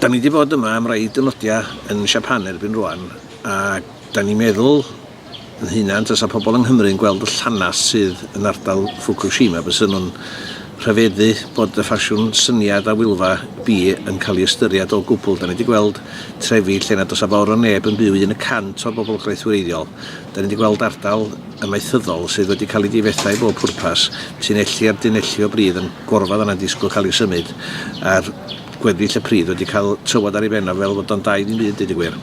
Da ni wedi bod yma am rai dynodiau yn Japan erbyn rwan, a da ni'n meddwl yn hunan tas a pobl yng Nghymru yn gweld y llanas sydd yn ardal Fukushima, bys nhw'n rhyfeddu bod y ffasiwn syniad a Wylfa B yn cael ei ystyried o gwbl. Da ni wedi gweld trefi lle nad oes a fawr o neb yn byw 1% o'r bobl gweithreiddiol. Da ni wedi gweld ardal amaethyddol sydd wedi cael ei difethau bob pwrpas, tunelli ar dunelli o bryd yn gorfod yna'n disgwyl cael ei symud, a'r gweddill y pryd wedi cael tywod ar ei benna fel fod o'n dau ddim byd, dweud y gwir.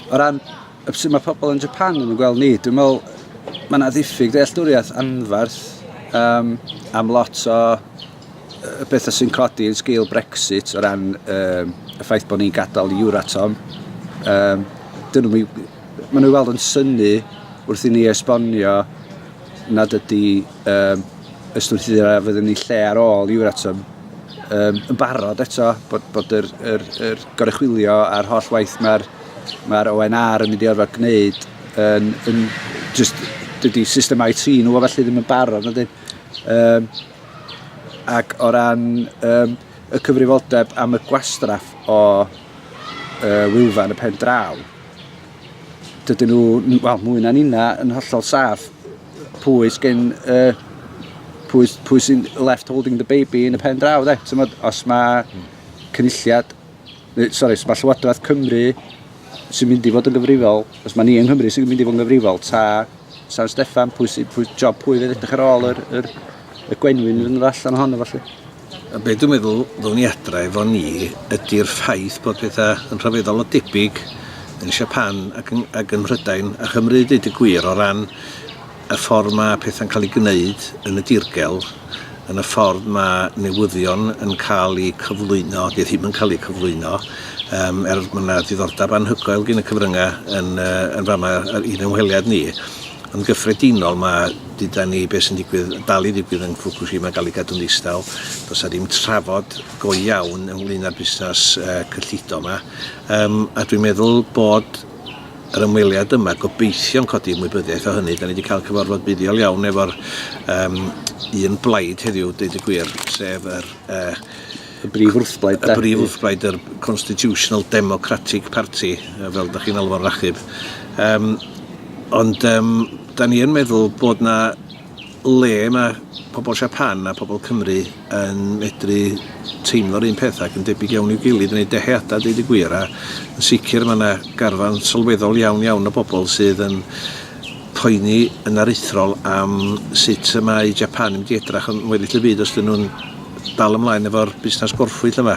O ran sut mae pobl yn Japan yn gweld ni, dwi'n meddwl mae yna ddiffyg dealltwriaeth anferth am lot o bethau sy'n codi yn sgil Brexit o ran y ffaith bod ni'n gadael i Euratom. Maen nhw'n weld yn synnu wrth i ni esbonio nad ydy ystwythura fyddwn ni lle ar ôl Euratom yn barod eto, bod yr goruchwylio a'r holl waith mae'r ONR yn mynd i orfod gwneud yn just dydy system IT nhw felly ddim yn barod na dyn. Ac o ran y cyfrifoldeb am y gwastraff o Wylfa yn y pen draw, dydyn nhw, wel, mwy na'n unna yn hollol saff pwy sy'n left holding the baby yn y pen draw, de. Os mae cynulliad, os mae Llywodraeth Cymru sy'n mynd i fod yn gyfrifol, os mae ni yng Nghymru sy'n mynd i fod yn gyfrifol, ta San Steffan, pwy job pwy fydd edrych ar ôl y gwenwyn yn yr allan ohono felly. A be dwi'n meddwl ddwn ni adra efo ni ydy'r ffaith bod pethau yn rhyfeddol o debyg yn Japan ac yn Mhrydain a Chymru, dweud y gwir, o ran y ffordd mae pethau'n cael ei gwneud yn y dirgel, yn y ffordd mae newyddion yn cael ei cyflwyno, neu ddim yn cael ei cyflwyno, mae yna diddordeb anhygoel gen y cyfryngau yn fama un ymweliad ni. Yn gyffredinol mae dyda ni beth sy'n dal i digwydd yn Fukushima gael ei gadw'n ddistaw. Does a ddim trafod go iawn ynglyn â'r busnes cyllido yma. A dwi'n meddwl bod yr ymweliad yma gobeithio'n codi ymwybyddiaeth o hynny. Da ni wedi cael cyfarfod buddiol iawn efo'r un blaid heddiw, dweud y gwir, sef y brif wrthblaid. Y brif wrthblaid, yr Constitutional Democratic Party, fel da chi'n alw fo'n rachub. Ond da ni yn meddwl bod na le mae pobl Japan a pobl Cymru yn medru teimlo'r un peth ac yn debyg iawn i'w gilydd yn ei deheadau, dweud y gwir. A yn sicr mae yna garfan sylweddol iawn o bobl sydd yn poeni yn aruthrol am sut mae Japan yn mynd i edrach yn weddill y byd os dyn nhw'n dal ymlaen efo'r busnes gorffwyd yma.